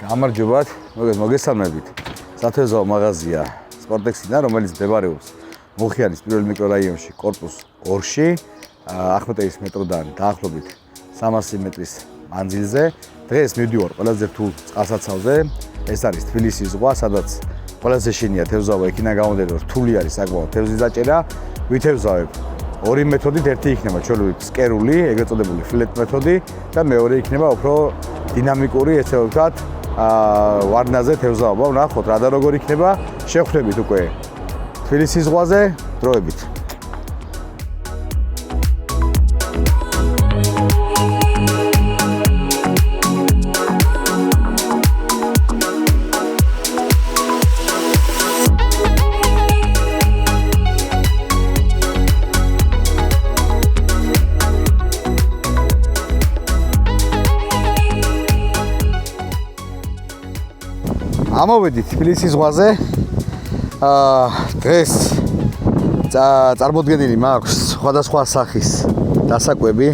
გამარჯობათ, მოგესალმებით. სათევზაო მაღაზია სპორტექსიდან, რომელიც მდებარეობს მუხიანის პირველ მიკრორაიონში, კორპუს 2-ში, ახმეტელის მეტროდან დაახლოებით 300 მეტრის მანძილზე. დღეს მივდივარ ყველაზე რთულ წყალსაცავზე. ეს არის თბილისის ზღვა, სადაც ყველაზე შენია თევზაო, იქიდან გამომდინარე, რომ რთული არის საკმაოდ თევზის დაჭერა. ვითევზავებ ორი მეთოდით, ერთი იქნება ჩვეულებრივ სკერული, ეგრეთ წოდებული ფლეტ მეთოდი და მეორე იქნება უფრო დინამიკური, ესე ვთქვათ, ვარნაზე თევზაობა. ვნახოთ რა და როგორ იქნება. შევხვდებით უკვე თბილისის ზღვაზე დროებით. ამოვედით თბილისის ზღვაზე. დღეს წარმოდგენილი მაქვს სხვადასხვა სახის დასაკვები,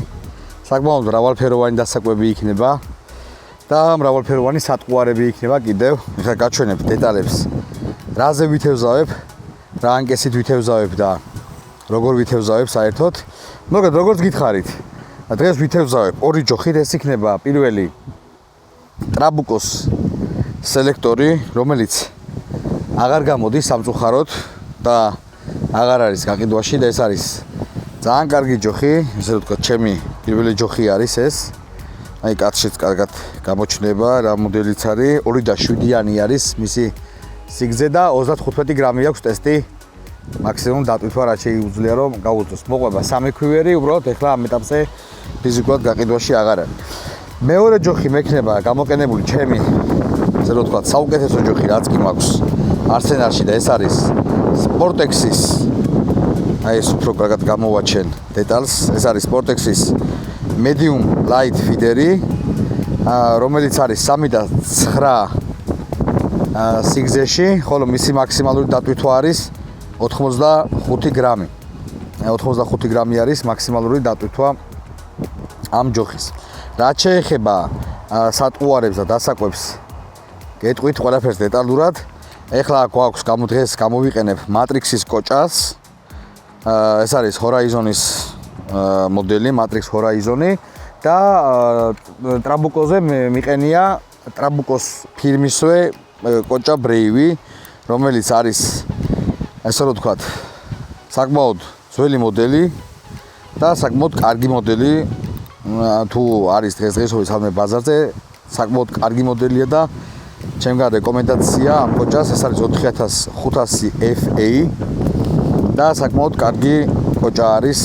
საკმაოდ მრავალფეროვანი დასაკვები იქნება და მრავალფეროვანი სატყუარები იქნება კიდევ. ეხლა გაჩვენებ დეტალებს, რაზე ვითევზავებ, რა ანკესით ვითევზავებ და როგორ ვითევზავებ საერთოდ. მოგეთ როგორც გითხარით, დღეს ვითევზავებ ორი ჯოხით. ეს იქნება პირველი ტრაბუკოს სელექტორი, რომელიც აღარ გამოდის სამწუხაროდ და აღარ არის გაყიდვაში და ეს არის ძალიან კარგი ჯოხი, ესე ვთქვათ, ჩემი პირველი ჯოხი არის ეს. აი კაცშიც კარგად გამოჩნდება, რა მოდელიც არის, 2.7-იანი არის მისი სიგრძე და 35 გრამი აქვს ტესტი. მაქსიმუმ დატვირთვა რაც შეუძლია რომ გაუძლოს. მოყვება 3 ქვივერი, უბრალოდ ეხლა ამ ეტაპზე ფიზიკურად გაყიდვაში აღარ არის. მეორე ჯოხი მექნება გამოყენებული ჩემი, ესე რომ ვთქვათ, საუკეთესო ჯოხი რაც კი მაქვს არსენალში და ეს არის სპორტექსის, აი ეს უფრო კარგად გამოვაჩენ დეტალს, ეს არის სპორტექსის medium light feeder-ი, რომელიც არის 3.9 სიგრძეში, ხოლო მისი მაქსიმალური დატვირთვა არის 85 გრამი. 85 გრამი არის მაქსიმალური დატვირთვა ამ ჯოხის. რაც შეეხება სატყუარებს და დასაკვებს, გეტყვით ყველაფერს დეტალურად. ეხლა გვაქვს დღეს გამოვიყენებ Matrix-ის კოჭას. ეს არის Horizon-ის მოდელი, Matrix Horizon-ი და ტრაბუკოზე მიყენია ტრაბუკოს ფირმისვე კოჭა Brave, რომელიც არის, ესე რომ ვთქვათ, საკმაოდ ძველი მოდელი და საკმაოდ კარგი მოდელი. თუ არის დღესდღეობით სამე ბაზარზე, საკმაოდ კარგი მოდელია და ჩემგან რეკომენდაცია ამ კოჭას. ეს არის 4500 FA და საკმაოდ კარგი კოჭა არის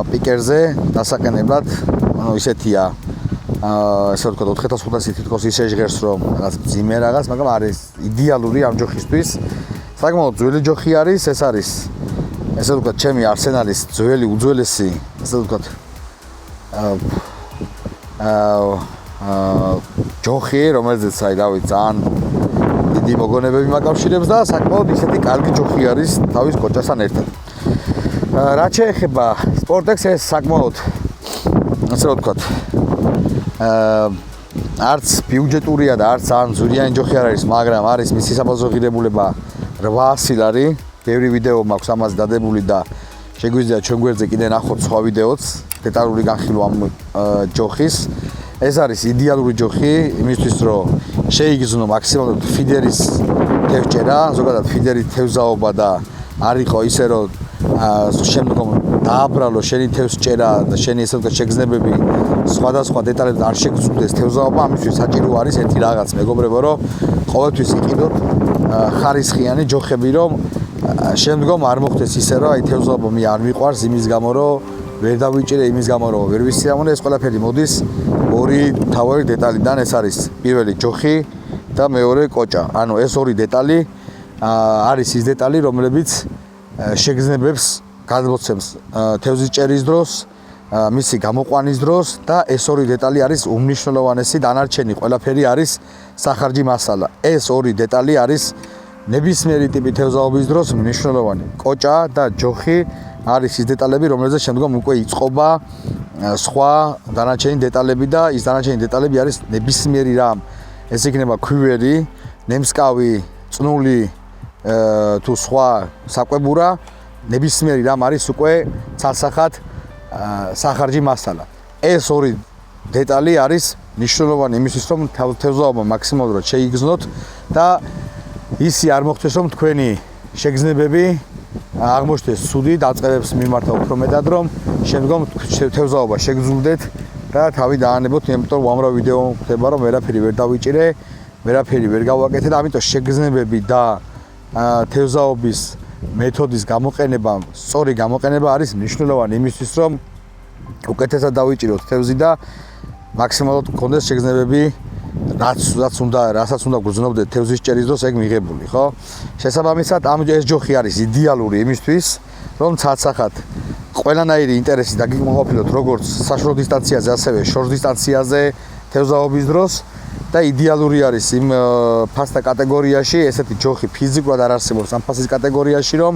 პიკერზე დასაყენებლად. ანუ ისეთია, ესე ვთქვათ, 4500 თითქოს ისე ჟღერს რომ რაღაც ძიმე რაღაც, მაგრამ არის იდეალური ამ ჯოხისთვის. საკმაოდ ძველი ჯოხი არის. ეს არის, ესე ვთქვათ, ჩემი არსენალის ძველი უძველესი, ესე ვთქვათ, ჯოხი, რომელზეც აი რავი ძალიან დიდი მოგონებები მაკავშირებს და საკმაოდ ისეთი კარგი ჯოხი არის თავის კოჭასთან ერთად. რაც შეეხება სპორტექს, ეს საკმაოდ, ასე რომ ვთქვათ, არც ბიუჯეტურია და არც ძალიან ძვირიანი ჯოხი არ არის, მაგრამ არის მისი საბაზრო ღირებულება 800 ლარი. ბევრი ვიდეო მაქვს ამას დადებული და შეგვიძლია ჩვენ გვერდზე კიდე ნახოთ სხვა ვიდეოც, დეტალური განხილვა ამ ჯოხის. ეს არის იდეალური ჯოხი იმისთვის, რომ შეიგრძნო მაქსიმალურად ფიდერის თევზჭერა, ზოგადად ფიდერის თევზაობა და არ იყო ისე, რომ შემდგომ დააბრალო შენი თევზჭერა და შენი ესე ვთქვათ შეგრძნებები სხვადასხვა დეტალებზე არ შეგრძნდეს თევზაობა. ამისთვის საჭირო არის ერთი რაღაც, მეგობრებო, რომ ყოველთვის იყიდოთ ხარისხიანი ჯოხები, რომ შემდგომ არ მოხდეს ისე, რომ აი თევზაობა მე არ მიყვარს იმის გამო, რომ ვერ დავიჭირე, იმის გამო, რომ ვერ ვისიამოვნე. ეს ყველაფერი მოდის ორი თავარი დეტალიდან. ეს არის პირველი ჯოხი და მეორე კოჭა. ანუ ეს ორი დეტალი არის ის დეტალი, რომლებიც შეგრძნებებს გადმოცემს თევზის ჭერის დროს, მისი გამოყვანის დროს და ეს ორი დეტალი არის უმნიშვნელოვანესი. დანარჩენი ყველაფერი არის სახარჯი მასალა. ეს ორი დეტალი არის ნებისმიერი ტიპი თევზაობის დროს მნიშვნელოვანი. კოჭა და ჯოხი არის ის დეტალები, რომელზეც შემდგომ უკვე იწყობა სხვა დანარჩენი დეტალები და ის დანარჩენი დეტალები არის ნებისმიერი რამ ეს იქნება ქვივერი, ნემსკავი, წნული თუ სხვა საკვებურა, ნებისმიერი რამ არის უკვე ცალსახად სახარჯი მასალა. ეს ორი დეტალი არის მნიშვნელოვანი იმისთვის, რომ თევზაობა მაქსიმალურად შეიგრძნოთ და ისი არ მოხდეს, რომ თქვენი შეგრძნებები აღმოჩნდეს ცუდი დაწყებებს მიმართა უფრო მეტად, რომ შემდგომ თევზაობა შეგრძულდეთ და თავი დაანებოთ, იმიტომ რომ უამრავ ვიდეო ხდება, რომ ვერაფერი ვერ დავიჭირე, ვერაფერი ვერ გავაკეთე და ამიტომ შეგრძნებები და თევზაობის მეთოდის გამოყენება, სწორი გამოყენება არის მნიშვნელოვანი იმისთვის, რომ უკეთესად დავიჭიროთ თევზი და მაქსიმალურად გქონდეს შეგრძნებები, რასაც უნდა გრძნობდეთ თევზის ჭერის დროს ეგ მიღებული, ხო? შესაბამისად, ეს ჯოხი არის იდეალური იმისთვის, რომ ცალსახად ყველანაირი ინტერესი დაგიმოყოფილოთ როგორც საშუალო დისტანციაზე, ასევე შორს დისტანციაზე თევზაობის დროს და იდეალური არის იმ ფასთა კატეგორიაში, ესეთი ჯოხი ფიზიკურად არ არსებობს ამ ფასის კატეგორიაში, რომ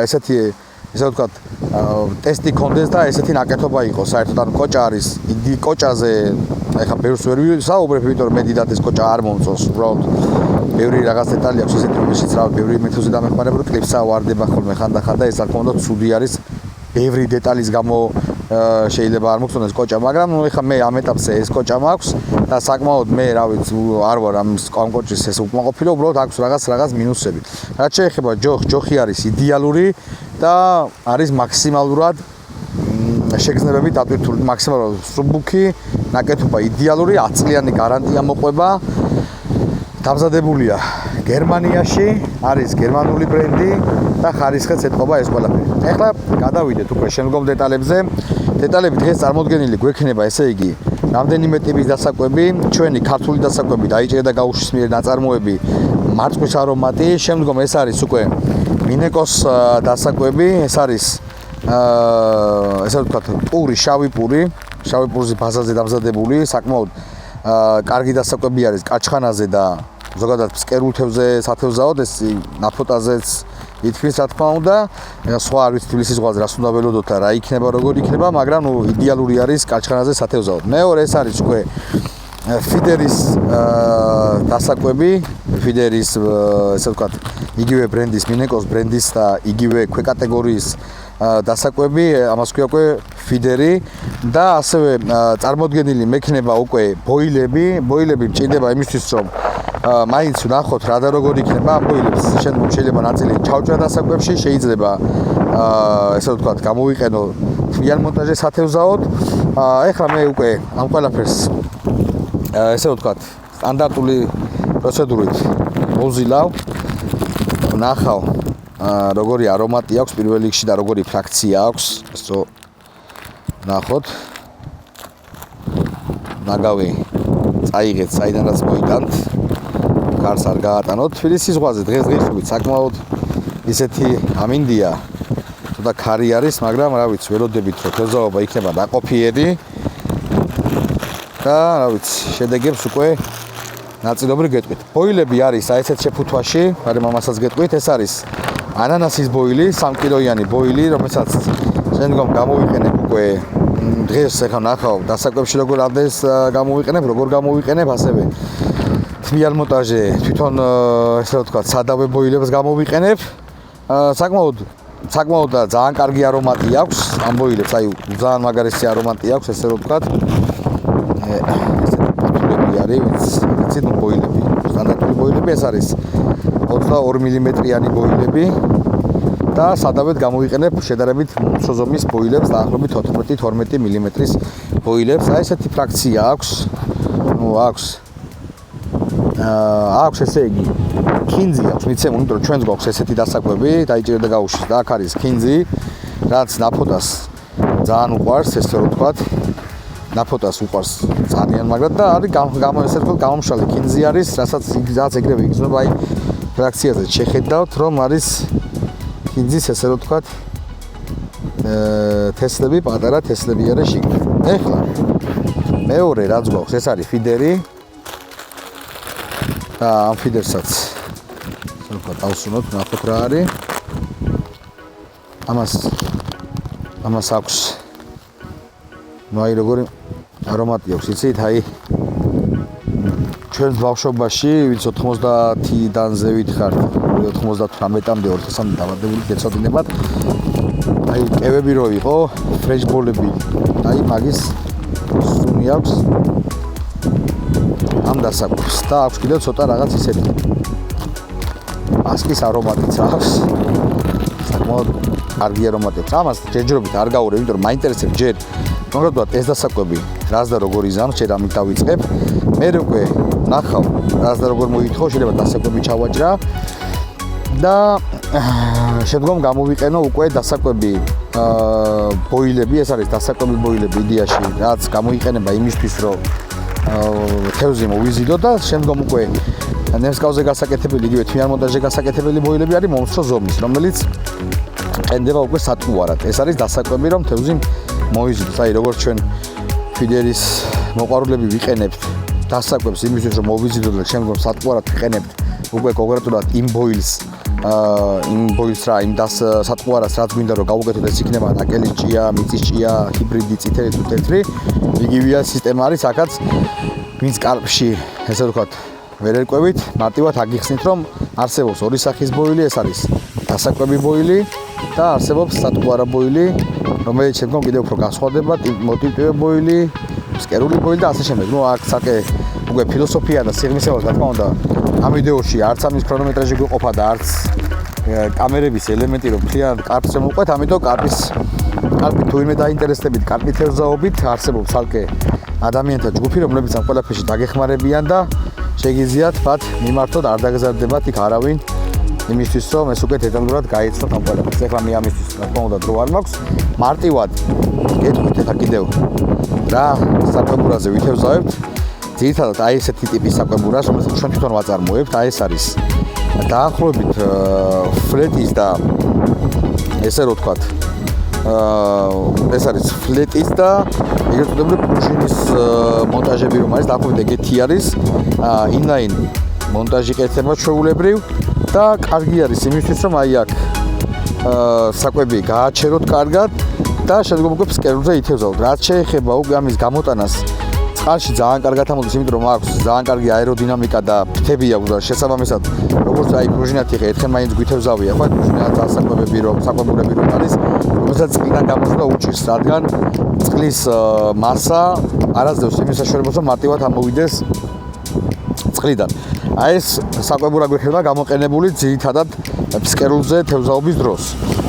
ესეთი ესე ვთქვათ, ტესტი კონდეს და ესეთი ნაკეთობა იყოს. საერთოდ ან კოჭა არის, იდი კოჭაზე, ეხა ბევრს ვერ ვისაუბრებ, იმიტომ რომ მე დიდად ეს კოჭა არ მომწონს. უბრალოდ ბევრი რაღაც დეტალი აქვს ესეთი, რომელშიც რა ბევრი მეთოზე დამეხმარება, რომ კლიპსა ვარდება ხოლმე ხანდახან და ეს რა თქმა უნდა ცუდი არის. ბევრი დეტალის გამო შეიძლება არ მოგწონდეს კოჭა, მაგრამ ნუ ეხა მე ამ ეტაპზე ეს კოჭა მაქვს და საკმაოდ მე რა ვიცი, არ ვარ ამ კოჭის ეს უკმაყოფილო, უბრალოდ აქვს რაღაც მინუსები. რაც შეეხება ჯოხი არის იდეალური და არის მაქსიმალურად შეგრძნებები დატვირთული, მაქსიმალურად სრუბუქი, ნაკეთობა იდეალური, 10 წლიანი გარანტია მოყვება. დამზადებულია გერმანიაში, არის გერმანული ბრენდი და ხარისხიც ეთყობა ეს ყველაფერი. ეხლა გადავიდეთ უკვე შემდგომ დეტალებზე. დეტალები დღეს წარმოდგენილი გვექნება, ესე იგი, რამდენიმე ტიპის დასაკვები, ჩვენი ქართული დასაკვები, დაიჭერა და გაუშვის მიერ ნაწარმოები, მარწყვის არომატი, შემდგომ ეს არის უკვე მინეკოს დასაკვები, ეს არის ესე ვთქვათ, პური, შავი პურზე ბაზაზე დამზადებული, საკმაოდ კარგი დასაკვები არის კაჩხანაზე და ზოგადად ფსკერულ თევზზე, სათევზაოდ, ეს ნაფოტაზეც ითქმის, რა თქმა უნდა, სხვა არ ვიცი თბილისის ზღვაზე რას უნდა ველოდოთ და რა იქნება, როგორ იქნება, მაგრამ ნუ იდეალური არის კაჩხანაზე სათევზაოდ. მეორე ეს არის უკვე ფიდერის დასაკვები, ფიდერის ესე ვთქვათ, იგივე ბრენდის, მინეკოს ბრენდის და იგივე ქვეკატეგორიის დასაკვები, ამას ქვია უკვე ფიდერი და ასევე წარმოდგენილი მექნება უკვე ბოილები მჭირდება იმისთვის, რომ მაინც ვნახოთ რა და როგორ იქნება ამ ბოილებს. შემდგომ შეიძლება ნაწილი ჩავჭრა დასაკვებში, შეიძლება ესე ვთქვათ, გამოვიყენო თვიან მონტაჟის სათევზაოდ. ეხლა მე უკვე ამ ყველაფერს ესე ვთქვათ, სტანდარტული პროცედურით მოვზილავ, ვნახავ როგორი არომატი აქვს პირველ რიგში და როგორი ფრაქცია აქვს, ესო ნახოთ. ნაგავი წაიღეთ საიდანაც მოიტანთ. გარს არ გაატანოთ. თბილისის ზღვაზე დღესდღეობით საკმაოდ ისეთი ამინდია, თუმცა ქარი არის, მაგრამ რა ვიცი, ველოდებით რომ თევზაობა იქნება დაყოფიერი და რა ვიცი, შედეგებს უკვე ნაწილობრივ გეტყვით. ბოილები არის საერთოდ შეფუთვაში, მაგრამ ამასაც გეტყვით, ეს არის ანანასის ბოილი, 3 კილოიანი ბოილი, რომელსაც შემდგომ გამოვიყენებ უკვე დღეს ახლა ნახავ დასაკვებში როგორ ამდენს გამოვიყენებ, როგორ გამოვიყენებ, ასევე თვიან მონტაჟზე თვითონ ესე ვთქვათ, სადავე ბოილებს გამოვიყენებ. საკმაოდ და ძალიან კარგი არომატი აქვს ამ ბოილებს, აი ძალიან მაგარესი არომატი აქვს, ესე ვთქვათ. ესეთი არის, ვიცით, ბოილები, სტანდარტული ბოილები, ეს არის 22 მმ-იანი ბოილები და სადავედ გამოვიყენებ შედარებით მუცო ზომის ბოილებს, დაახლოებით 14-12 მმ-ის ბოილებს. აი ესეთი ფრაქცია აქვს. ნუ აქვს ესე იგი ქინძი აქვს, მიცემული, იმიტომ რომ ჩვენს გვაქვს ესეთი დასაკვები, დაიჭირა და გაუშვეს და აქ არის ქინძი, რაც ნაფოტას ძალიან უყვარს, ესე რომ ვთქვათ. ნაფოტას უყვარს ძალიან, მაგრამ და არის ესე ვთქვათ, გამომშრალი ქინძი არის, რასაც ეგრევე იგრძნობა, აი ფრაქციაზე შეხედავთ, რომ არის ქინძის ესე რომ ვთქვათ, თესლები, პატარა თესლები არის შიგნით. ეხლა მეორე რაც გვაქვს, ეს არის ფიდერი. და ამ ფიდერსაც ვთქვათ, დავსუნოთ, ნახოთ რა არის. ამას აქვს ნუ აი როგორი არომატი აქვს, იცით, აი ჩვენს ბავშვობაში, ვინც 90-დან ზევით ხართ, 98-მდე 2000-მდე დაბადებული გეცოდინებათ. აი, კევები რო იყო, ფრეშბოლები. აი, მაგის სუნი აქვს. ამ დასაკვებს და აქვს კიდევ ცოტა რაღაც ისეთი. ასკის არომატიც აქვს. საკმაოდ კარგი არომატიც. ამას ჯერჯერობით არ გავურე, იმიტომ რომ მაინტერესებს ჯერ კონკრეტულად ეს დასაკვები, რას და როგორ იზამს, ჯერ ამით დავიწყებ. მე უკვე ნახავ, რას და როგორ მოითხოვ, შეიძლება დასაკვები ჩავაჭრა და შემდგომ გამოვიყენო უკვე დასაკვები ბოილები, ეს არის დასაკვები ბოილები იდეაში, რაც გამოიყენება იმისთვის, რომ თევზი მოვიზიდო და შემდგომ უკვე ნემსკავზე გასაკეთებელი, იგივე თვიანმონტაჟზე გასაკეთებელი ბოილები არის მომცრო ზომის, რომელიც ყენდება უკვე სატყუარად. ეს არის დასაკვები, რომ თევზი მოვიზიდოთ. აი, როგორც ჩვენ ფიდერის მოყვარულები ვიყენებთ დასაკვებს იმისთვის, რომ მოვიზიდოთ და შემდგომ სატყუარად ვიყენებთ უკვე კონკრეტულად იმ ბოილს რა, იმ სატყუარას, რაც გვინდა რომ გავუკეთოთ, ეს იქნება ნაკელი ჭია, მიწის ჭია, ჰიბრიდი, წითელი თუ თეთრი. იგივეა სისტემა არის, აქაც ვინც კარპში, ესე ვთქვათ, ვერ ერკვევით, მარტივად აგიხსნით, რომ არსებობს ორი სახის ბოილი, ეს არის დასაკვები ბოილი და არსებობს სატყუარა ბოილი, რომელიც შემდგომ კიდევ უფრო განსხვავდება, მოტივტივე ბოილი, ფსკერული ბოილი და ასე შემდეგ. ნუ აქ საკე უკვე ფილოსოფია და სიღრმისეულად, რა თქმა უნდა, ამ ვიდეოში არც ამის ქრონომეტრაჟი გვიყოფა და არც კამერების ელემენტი რომ მთლიანად კარპს მოვყვეთ, ამიტომ კარპი თუ ვინმე დაინტერესდებით კარპი თევზაობით, არსებობს ცალკე ადამიანთა ჯგუფი, რომლებიც ამ ყველაფერში დაგეხმარებიან და შეგიძლიათ მათ მიმართოთ, არ დაგზარდებათ იქ არავინ იმისთვის, რომ ეს უკვე დეტალურად გაეცნოთ ამ ყველაფერს. ეხლა მე ამისთვის რა თქმა უნდა დრო არ მაქვს. მარტივად გეტყვით ეხლა კიდევ რა საკვებურაზე ვითევზავებთ. ძირითადად აი ესეთი ტიპის საკვებურას, რომელსაც ჩვენ თვითონ ვაწარმოებთ, აი ეს არის დაახლოებით ფლეტის და ესე რო ვთქვათ, ეს არის ფლეტის და ეგრეთ წოდებული პრუჟინის მონტაჟები რომ არის, დაახლოებით ეგეთი არის. ინლაინ მონტაჟი კეთება ჩვეულებრივ და კარგი არის იმისთვის, რომ აი აქ საკვები გააჩეროთ კარგად და შემდგომ უკვე ფსკერულზე ითევზავოთ. რაც შეეხება უკვე ამის გამოტანას, წყალში ძალიან კარგად ამოდის, იმიტომ რომ აქვს ძალიან კარგი აეროდინამიკა და ფრთები აქვს და შესაბამისად, როგორც აი პრუჟინათი ხე ერთხელ მაინც გვითევზავია, ხო, პრუჟინათ დასაკვებები რომ საკვებურები რომ არის, რომელსაც წყლიდან გამოსვლა უჭირს, რადგან წყლის მასა არასდროს იმის საშუალებას, რომ მარტივად ამოვიდეს წყლიდან. აი ეს საკვებურა გვექნება გამოყენებული ძირითადად ფსკერულზე თევზაობის დროს.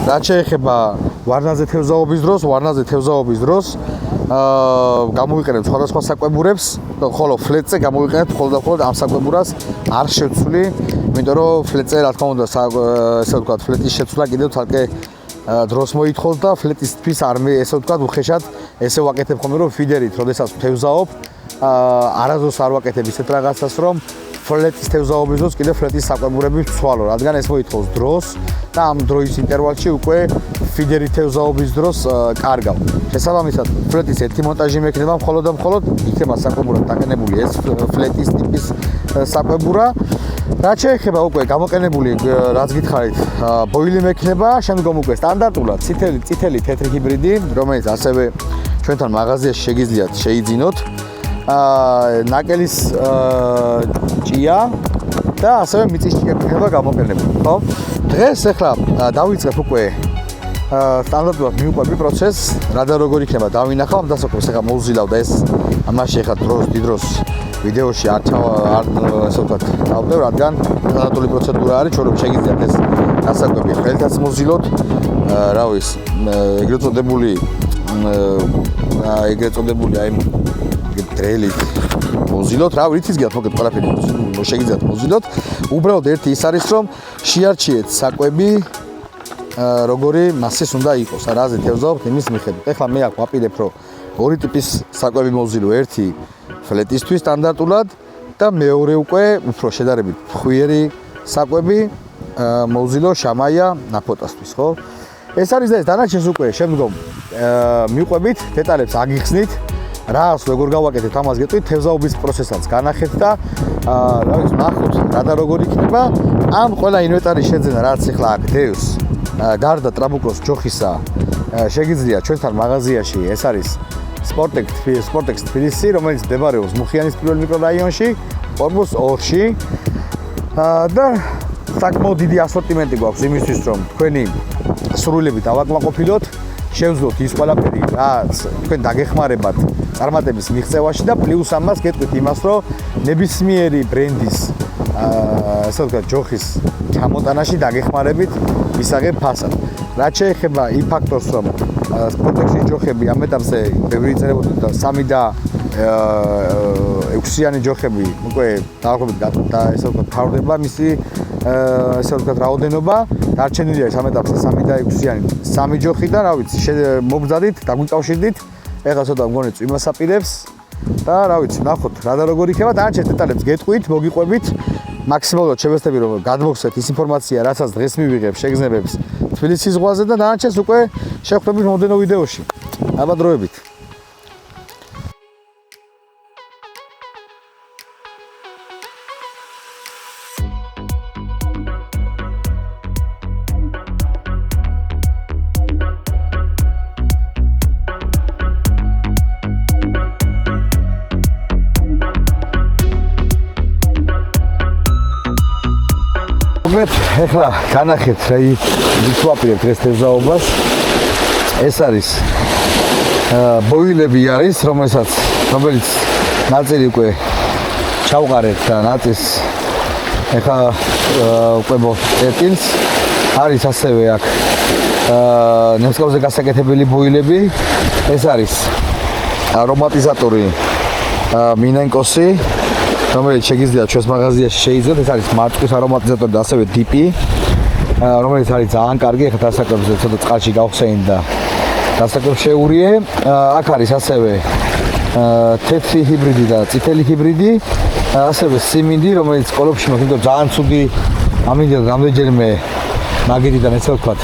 რაც შეეხება ვარნაზე თევზაობის დროს, გამოვიყენებთ სხვადასხვა საკვებურებს, ხოლო ფლეტზე გამოვიყენებთ მხოლოდ ამ საკვებურას არ შევცვლი, იმიტომ რომ ფლეტზე რა თქმა უნდა, ესე ვთქვათ, ფლეტის შეცვლა კიდევ თალკე დროს მოითხოვს და ფლეტისთვის არ მე ესე ვთქვათ, უხეშად ესე ვაკეთებ ხოლმე, რომ ფიდერით, როდესაც თევზაობ, არასდროს არ ვაკეთებ ისეთ რაღაცას, რომ ფლეტის თევზაობის დროს კიდევ ფლეტის საკვებურები ვცვალო, რადგან ეს მოითხოვს დროს და ამ დროის ინტერვალში უკვე ფიდერი თევზაობის დროს კარგავ. შესაბამისად, ფლეტის ერთი მონტაჟი მექნება მხოლოდ და მხოლოდ იქნება საკვებურად დაკენებული ეს ფლეტის ტიპის საკვებურა. რაც შეეხება უკვე გამოყენებული, რაც გითხარით, ბოილი მექნება, შემდგომ უკვე სტანდარტულად წითელი თეთრი ჰიბრიდი, რომელიც ასევე ჩვენთან მაღაზიაში შეგიძლიათ შეიძინოთ. ნაკელის ჭია და ასევე მიწის ჭია იქნება გამოყენებული, ხო? დღეს ახლა დავიწყებ უკვე სტანდარტულად მიუყვები პროცესს, რა და როგორ იქნება დავინახავ, ამ დასაკვებს ახლა მოვზილავ და ეს ამაში ახლა დიდ დროს ვიდეოში არ ასე ვთქვათ, დავდევ, რადგან სტანდარტული პროცედურა არის, ჩვენ რომ შეგიძლიათ ეს დასაკვები ხელითაც მოვზილოთ, რა ვიცი, ეგრეთ წოდებული აი დრელით მოვზილოთ, რა ვიცი გიათ მოგეთ ყველაფერი შეგიძლიათ მოვზილოთ. უბრალოდ ერთი ის არის, რომ შეარჩიეთ საკვები როგორი მასის უნდა იყოს, რაზე თევზაობთ იმის მიხედვით. ეხლა მე აქ ვაპირებ, რომ ორი ტიპის საკვები მოვზილო, ერთი ფლეტისთვის სტანდარტულად და მეორე უკვე უფრო შედარებით ფხვიერი საკვები მოვზილო შამაია ნაფოტასთვის, ხო? ეს არის და ეს დანარჩენს უკვე შემდგომ მიყვებით, დეტალებს აგიხსნით. რას როგორ გავაკეთეთ, ამას გეტყვით, თევზაობის პროცესაც განახეთ და რა ვიცი, ნახოთ რა და როგორ იქნება. ამ ყველა ინვენტარის შეძენა, რაც ახლა აქ დევს, გარდა ტრაბუკოს ჯოხისა, შეგიძლიათ ჩვენთან მაღაზიაში, ეს არის Sportex Tbilisi, რომელიც მდებარეობს მუხიანის პირველ მიკრორაიონში, კორპუს 2-ში. და საკმაოდ დიდი ასორტიმენტი გვაქვს იმისთვის, რომ თქვენი სრულებით ავაკმაყოფილოთ, შევძლოთ ის ყველაფერი, რაც თქვენ დაგეხმარებათ წარმატების მიღწევაში და პლუს ამას გეტყვით იმას, რომ ნებისმიერი ბრენდის ასე ვთქვათ, ჯოხის ჩამოტანაში დაგეხმარებით მისაღებ ფასად. რაც შეეხება იმ ფაქტორს, რომ Sportex-ის ჯოხები ამ ეტაპზე ბევრი იწერებოდა და 3 და 6-იანი ჯოხები უკვე დაახლოებით და ესე ვთქვათ, ფარდება მისი ესე ვთქვათ, რაოდენობა. დარჩენილია ამ ეტაპზე 3 და 6-იანი 3 ჯოხი და რა ვიცი, მოგბძადით, დაგვიკავშირდით. ეხლა ცოტა მგონი წვიმას აპირებს და რა ვიცი, ნახოთ რა და როგორ იქნება. დანარჩენ დეტალებს გეტყვით, მოგიყვებით. მაქსიმალურად შევეცდები, რომ გადმოგცეთ ის ინფორმაცია, რასაც დღეს მივიღებ, შეგრძნებებს თბილისის ზღვაზე და დანარჩენს უკვე შევხვდებით მომდენო ვიდეოში. აბადროებით. ეხლა განახეთ რა ვიშვაპირებთ დღეს თევზაობას. ეს არის ბოილები არის, რომელიც ნაწილი უკვე ჩავყარეთ და ნაწილს ეხლა უკვე მოვწერტილს. არის ასევე აქ ნემსკავზე გასაკეთებელი ბოილები. ეს არის არომატიზატორი მინენკოსი, რომელიც შეგიძლიათ ჩვენს მაღაზიაში შეიძინოთ. ეს არის მარწყვის არომატიზატორი და ასევე დიპი, რომელიც არის ძალიან კარგი. ეხლა დასაკვებზე ცოტა წყალში გავხსენით და დასაკვებს შეურიე. აქ არის ასევე თეთრი ჰიბრიდი და წითელი ჰიბრიდი, ასევე სიმინდი, რომელიც კოლოფში მაქვს, იმიტომ ძალიან ცუდი ამინდია რამდენჯერმე მაგიდიდან ესე ვთქვათ.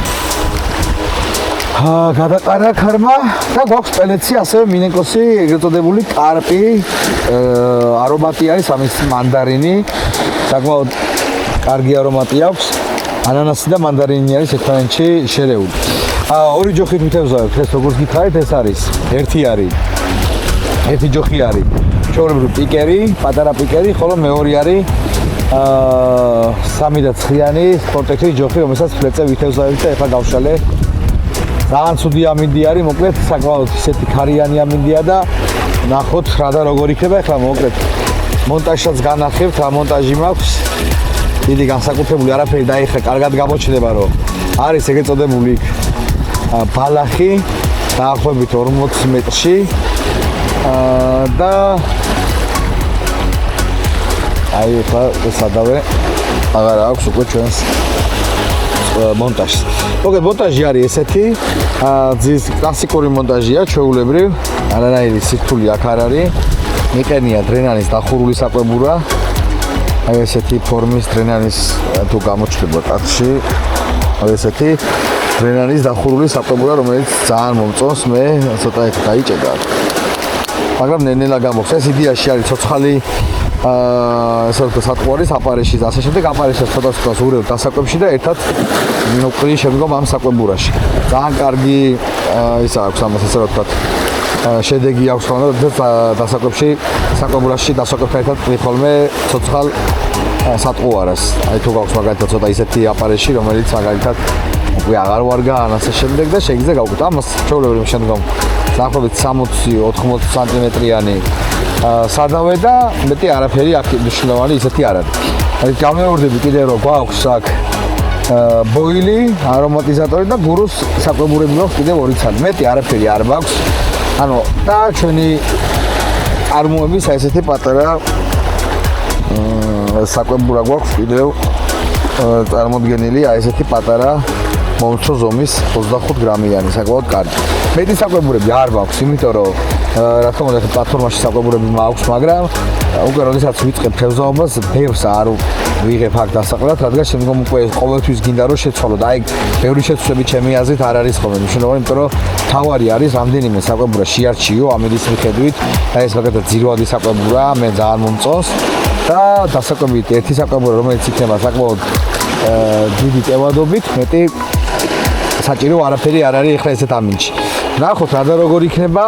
გადაყარა ქარმა და გვაქვს პელეტსი, ასევე მინენკოსი, ეგრეთ წოდებული კარპი, არომატი არის, ამის მანდარინი, საკმაოდ კარგი არომატი აქვს. ანანასი და მანდარინი არის ერთმანეთში შერეული. ორი ჯოხით ვითევზავებ, ეს როგორც გითხარით, ეს არის ერთი ჯოხი არის ჩვეულებრივი პიკერი, პატარა პიკერი, ხოლო მეორე არის 3 და 9-იანი Sportex-ის ჯოხი, რომელსაც ფლეწე ვითევზავებ და ეხლა გავშალე. ძალიან ცუდი ამინდი არის, მოკლედ საკმაოდ ისეთი ქარიანი ამინდია და ნახოთ რა და როგორ იქნება. ეხლა მოკლედ მონტაჟსაც განახებთ, რა მონტაჟი მაქვს. დიდი განსაკუთრებული არაფერი და ეხლა კარგად გამოჩნდება, რომ არის ეგრეთ წოდებული ბალახი დაახლოებით 40 მეტრში და აი ეხლა სადავე აღარა აქვს უკვე ჩვენს მონტაჟს. მოკლედ მონტაჟი არის ესეთი, ძის კლასიკური მონტაჟია, ჩვეულებრივ, არანაირი სირთული აქ არ არის. მიყენია დრენალის დახურული საკვებურა. აი ესეთი ფორმის დრენალის თუ გამოჩნდება კაცში. აი ესეთი დრენალის დახურული საკვებურა, რომელიც ძალიან მომწონს, მე ცოტა ეგ დაიჭერდა. მაგრამ ნელ-ნელა გამოხს. ეს იდეაში არის ცოცხალი ესე ვთქვათ, სატყვარის აპარეში და ასე შემდეგ. აპარეშს ცოტა უღრევ დასაკვებში და ერთად მოვყრი შემდგომ ამ საკვებურაში. ძალიან კარგი ისა აქვს ამას ესე ვთქვათ. შედეგი აქვს ხოლმე დასაკვებში, საკვებურაში დასაკვებთან ერთად ხოლმე ცოცხალ სატყვარას. აი თუ გაქვს მაგალითად ცოტა ისეთი აპარეში, რომელიც მაგალითად უკვე აღარ ვარგა ან ასე შემდეგ და შეგიძლია გავუკეთოთ. ამას ჩვეულებრივ შემდგომ დაახლოებით 60-80 სანტიმეტრიანი სადავე და მეტი არაფერი აქ მნიშვნელოვანი ისეთი არ არის. აი გამეორდები კიდე რომ გვაქვს აქ ბოილი, არომატიზატორი და გურუს საკვებურები გვაქვს კიდევ 2 ცალი. მეტი არაფერი არ მაქვს. ანუ და ჩვენი არმოების აი ესეთი პატარა საკვებურა გვაქვს კიდევ წარმოდგენილი აი ესეთი პატარა მომცრო ზომის 25 გრამიანი, საკმაოდ კარგი. მეტი საკვებურები არ მაქვს, იმიტომ რომ რა თქმა უნდა პლატფორმაში საკვებურები მაქვს, მაგრამ უკვე როდესაც ვიწყებ თევზაობას, ბევრს არ ვიღებ აქ დასაყრად, რადგან შემდგომ უკვე ყოველთვის გინდა რომ შეცვალოთ. აი ბევრი შეცვლები ჩემი აზრით არ არის ხოლმე მნიშვნელოვანი, იმიტომ რომ თავარი არის რამდენიმე საკვებურა შეარჩიო ამის მიხედვით. და ეს მაგალითად ძირვადი საკვებურა მე ძალიან მომწონს და დასაკვებით ერთი საკვებურა, რომელიც იქნება საკმაოდ დიდი ტევადობით, მეტი საჭირო არაფერი არ არის ეხლა ესეთ ამინჩი. ნახოთ რა და როგორ იქნება.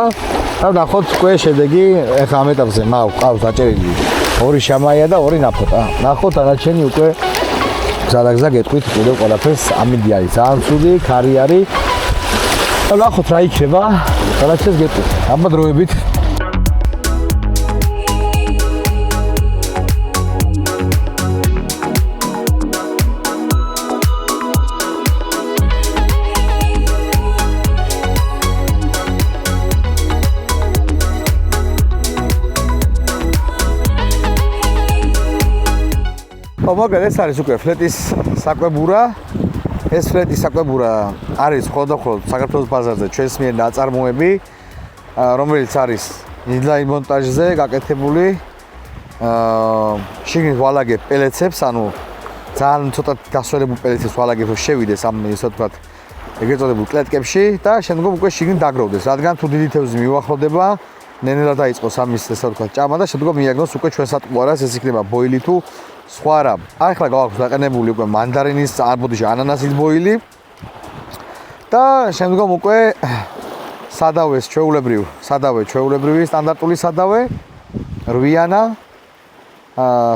და ნახოთ უკვე შედეგი ეხლა ამ ეტაპზე მაქვს დაჭერილი 2 შამაია და 2 ნაფოტა. ნახოთ არაჩენი უკვე გზადაგზა გეტყვით კიდევ ყველაფერს ამინდი არის ძალიან ცუდი, ქარი არის. და ნახოთ რა იქნება, არაჩენს გეტყვით. აბა დროებით მოკლედ ეს არის უკვე ფლეტის საკვებურა. ეს ფლეტის საკვებურა არის მხოლოდ საქართველოს ბაზარზე ჩვენს მიერ ნაწარმოები, რომელიც არის ინლაინ მონტაჟზე გაკეთებული. შიგნით ვალაგებ პელეცებს, ანუ ძალიან ცოტა დასვენებულ პელეცებს ვალაგებ, რომ შევიდეს ამ ისე ვთქვათ, ეგრეთ წოდებულ კლეტკებში და შემდგომ უკვე შიგნით დაგროვდეს, რადგან თუ დიდი თევზი მიუახლოვდება, ნენელა დაიწყოს ამის ესე ვთქვათ ჭამა და შემდგომ მიაგნოს უკვე ჩვენ სატყუარას, ეს იქნება ბოილი თუ სხვა რა. ახლა გვაქვს დაყენებული უკვე მანდარინის, არბუდის, ანანასის ბოილი და შემდგომ უკვე სადავეს ჩვეულებრივი სტანდარტული სადავე, რვიანა,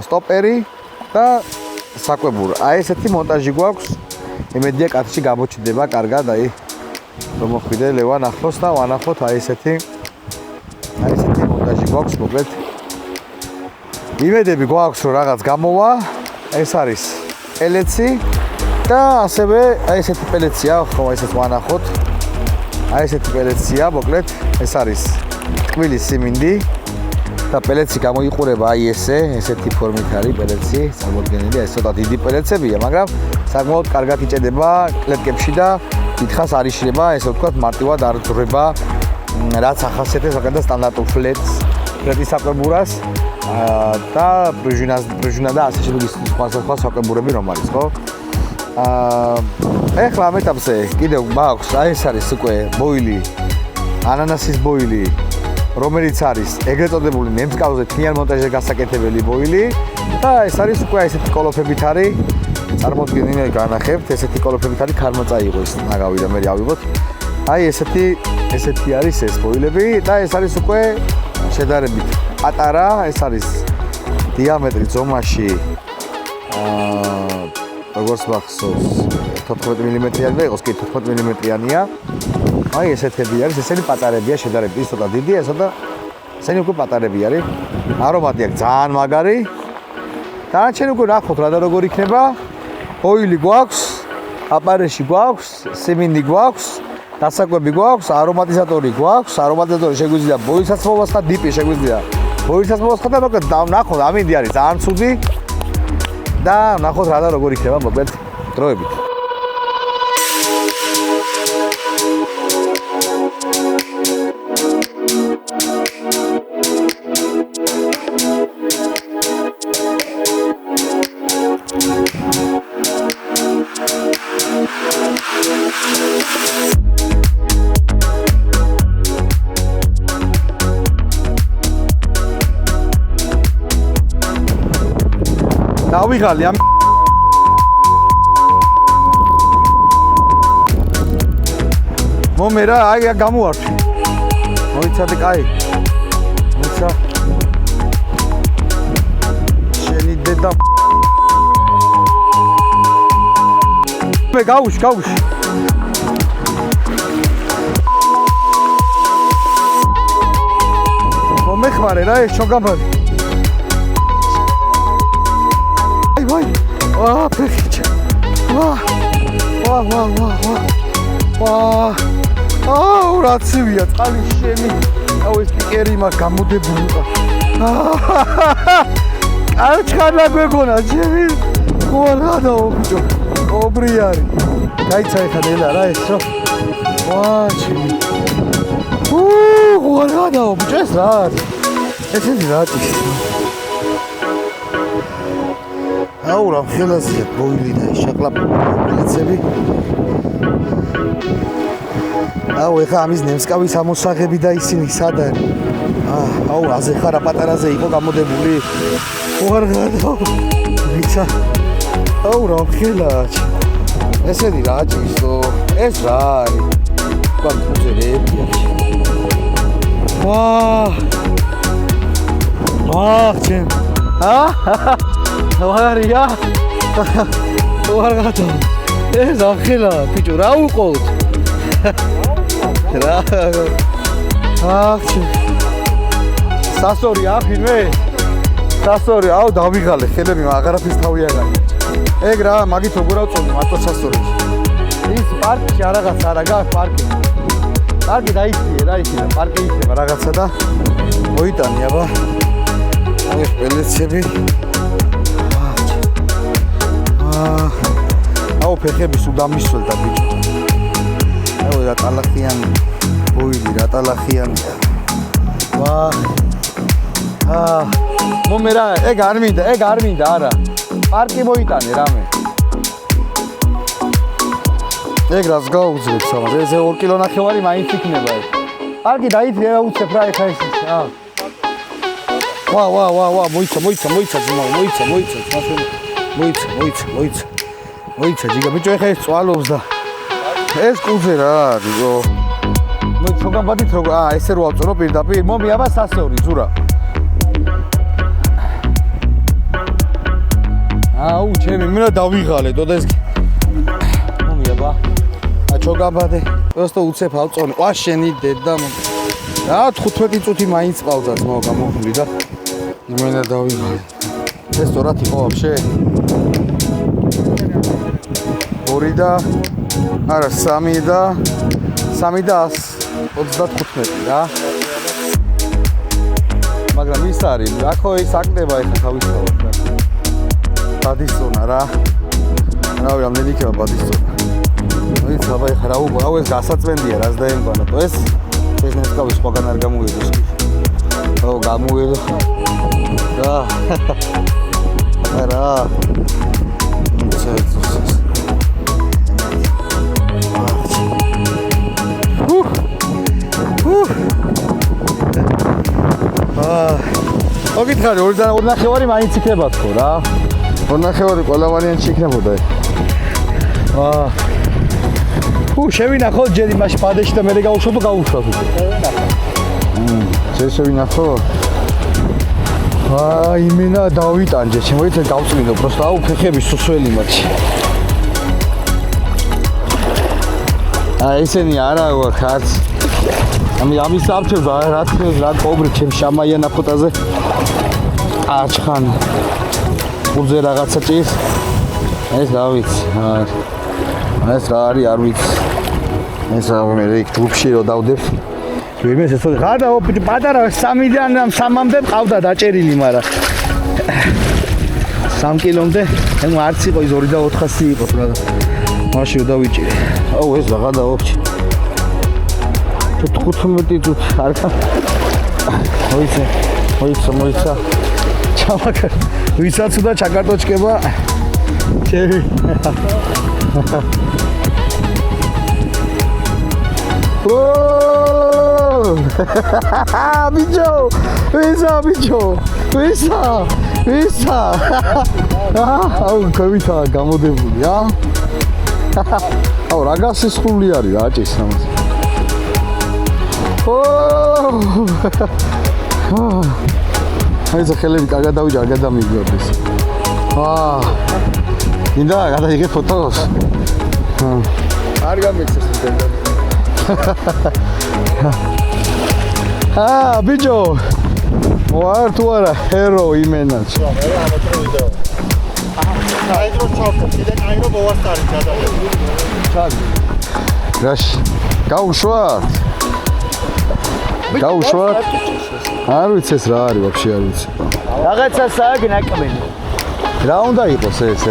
სტოპერი და საკვებურა. აი ესეთი მონტაჟი გვაქვს. იმედია კაცში გამოჩნდება კარგად, აი რომ მოხვიდე ლევან ახლოს და ვანახოთ აი ესეთი მონტაჟი გვაქვს მოკლედ. იმედები გვაქვს რომ რაღაც გამოვა. ეს არის პელეცი და ასევე აი ესეთი პელეცია, ხო აი ესეც ვანახოთ. აი ესეთი პელეცია მოკლედ. ეს არის ტკბილის სიმინდი და პელეცი გამოიყურება აი ესეთი ფორმით არის პელეცი, წარმოდგენილი, ეს ცოტა დიდი პელეცებია, მაგრამ საკმაოდ კარგად იჭედება კლეტკებში და დიდხანს არ იშლება, ესე ვთქვათ, მარტივად არ ძრება, რაც ახასიათებს საკადა სტანდარტულ ფლეტის საკვებურას და პრიჟინა და ასე შემდეგ სხვა საკვებურები რომ არის, ხო? ეხლა ამ ეტაპზე კიდევ მაქვს, აი ეს არის უკვე ბოილი, ანანასის ბოილი, რომელიც არის ეგრეთ წოდებული ნემსკავზე თნიან მონტაჟზე გასაკეთებელი ბოილი და ეს არის უკვე ესეთი კოლოფებით არის წარმოდგენილი განახებთ ესეთი კოლოფებით არის ქარმოწა იყო ის ნაგავი და მე ავიღოთ აი ესეთი არის ეს ბოილები და ეს არის უკვე შედარებით პატარა ეს არის დიამეტრი ზომაში როგორც მახსოვს 14 მმ-იანი და იყოს კი 14 მმ-იანია აი ესეთები არის, ესენი პატარებია შედარებით, ის ცოტა დიდია, ესა ესენი უკვე პატარები არის. არომატი აქვს ძალიან მაგარი. დანარჩენი უკვე ნახოთ რა და როგორ იქნება. ოილი გვაქვს, აპარეში გვაქვს, სიმინდი გვაქვს, დასაკვები გვაქვს, არომატიზატორი გვაქვს, არომატიზატორი შეგვიძლია ბოილსაც მოვასხა, დიპი შეგვიძლია ბოილსაც მოვასხა და მოკლედ ნახოთ, ამინდი არის ძალიან ცუდი. და ნახოთ რა და როგორ იქნება მოკლედ დროებით. დავიღალი ამ მომერა აი გამოვარჩი მოიცადე კაი მოიცა შენი დედა მე გაუში მომეხმარე რა ეს შოგაბარი ვა ფეხიჩა ვა აუ რა ცივია წყალი შენი აუ ეს პიკერი მაგ გამოდებული ყა კარჩხანა გვეგონა ჩემი ყოლა და ბიჭო ობრი არის გაიცა ეხა ნელა რა ეს რო ვა ჩემი ყოლა და ბიჭო ეს რა ესენი რა ტიპი აუ რა ხელაზია ბოილი და შაკლაპილიცები აუ ეხა ამის ნემსკავის ამოსაღები და ისინი სად არის აუ აზე ხარა პატარაზე იყო გამოდებული უარ გადაო ვიცა აუ რა ხელაჩი ესენი რა ჭისო ეს რა არის კვანტუზერებია ჩემ. ვარია. ვარგატო. ეს ახლა ბიჭო რა უყოთ? რა. ჩემ. სასორი აფინვე? სასორი, აუ დავიღალე, ხელები აღარაფის თავი აღარ. ეგ რა, მაგით როგორ ავწონი მარტო სასორი. ის პარკში რაღაც არა გაქვს პარკი. პარკი დაიწიე, რა იქნება, პარკი იქნება რაღაცა და მოიტანი აბა. ეს პელეცები. აუ ფეხები სულ დამისველდა ბიჭო. აუ რა ტალახიანი. ოიდი რა ტალახიანია. მომერა, ეგ არ მინდა, არა. პარკი მოიტანე რამე. ეგ რას გაუძლებს ამას? ეს 2 კილონახევარი მაინც იქნება ეს. პარკი დაიწია რა უცებ რა ეხა ეს. მოიცა ძმა, მოიცა. მოიცა ჯიგა ბიჭო ეხა ეს წვალობს და ეს კუძე რა არისო. მოიცა გაბადით როგორ ესე რო ავწორო პირდაპირ მომი აბა სასორი ზურა. აუ ჩემი მე რა დავიღალე და ეს მომი აბა ჩოგაბადე просто უცებ ავწონე ვა შენი დედა რა 15 წუთი მაინც ყავდა ძმაო გამოხული და მე რა დავიღალე ეს სწორად იყო вообще 2 და არა 3 და 135 რა მაგრამ ის არის რაკო ის აკდება ეხა თავისთავად ბადისტონა რა რავი რამდენი იქნება ბადისტონა მოიც აბა ეხა რა უყო ეს გასაწვენდია რას დაემბანა თო ეს ნესკავი სხვაგან არ გამოვიდოს ო გამოვიდო რა რა მოგითხარი 2.5 მაინც იქნება თქო რა 2.5 ყველა ვარიანტი იქნებოდა შევინახო ჯერ იმაში ფადეში და მე გავუშვებ და გავუშვათ უკვე შევინახო იმენა დავიტანჯე შემოიცე გავწმინდო просто აუ ფეხები სუსველი მათი ესენი არა ხარც ამის არჩევს რა თქოს რა კობრი ჩემ შამაიანა ფოტოზე აჩხან უზე რაღაცა ჭირს ეს რა ვიცი ეს რა არის არ ვიცი ეს მე იქ ჯგუფში რო დავდებ ვიმეს ეს ღადა ოპიტი პატარა 3-დან 3-მდე მყავდა დაჭერილი მაგრამ 3 კილომდე ემ არც იყო ის 2.400 იყო რა მაშინ დავიჭირე აუ ეს ღადა ოპჩი 15 წუთი არ მოიცა ჩამაკა ვისაც უნდა ჩაკარტოჩკება ჩემი ბიჭო ვისა აუ კოვითა გამოდებული აუ რა გასისხული არის რა ჭის ამას ეს ხელები კარგად დავიჭარ, კარგად დამიგორდეს. მინდა გადაიღე ფოტოს. არ გამეცეს დედა. ბიჭო. ვარ თუ არა ჰერო იმენაც. აიდრო ჩავკო, კიდენ აიდრო ბოვასტარი გადავიდა. ჩად. რაში? გაუშვათ. გაუშვათ. არ ვიცი ეს რა არის вообще არ ვიცი. რაღაცა საგი ნაკმენი. რა უნდა იყოს ეს?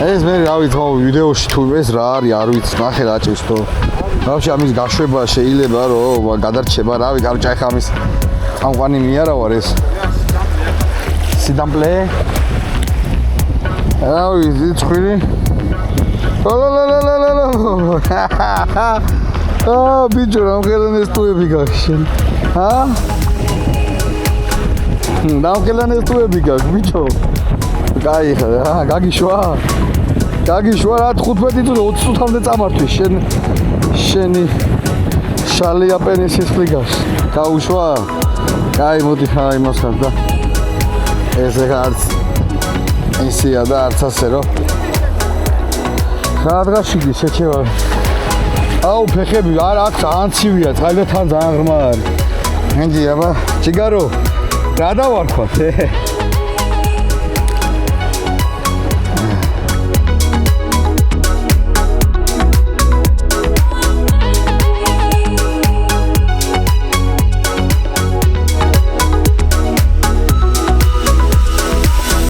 ეს მე რა ვიცი, ვიდეოში თუ ეს რა არის არ ვიცი, ნახე რა ჭირს თო. вообще ამის გაშვება შეიძლება რომ გადარჩება, რავი, კაროჭა ეხა ამის ამ ყვანი მიარა ვარ ეს. სიდამპლე. რავი, ცხვირი. ბიჭო რამხელანეს თუები გაქვს შენ რამხელანეს თუები გაქვს ბიჭო კაი ხა გაგიშვა რა 15 წუთი 20 წუთამდე წამართვის შენი შალია პენისის ფლიგას. გაუშვა? კაი, მოდი ხარ იმას ხარ და ეს არც ისია და არც ასე რომ რადგანში შეჩევა. აუ ფეხები არ აქ ანცივია, ძალიან თან ძალიან ღრმა არის. ენდი აბა, ჩიგარო. რა დავარქვათ?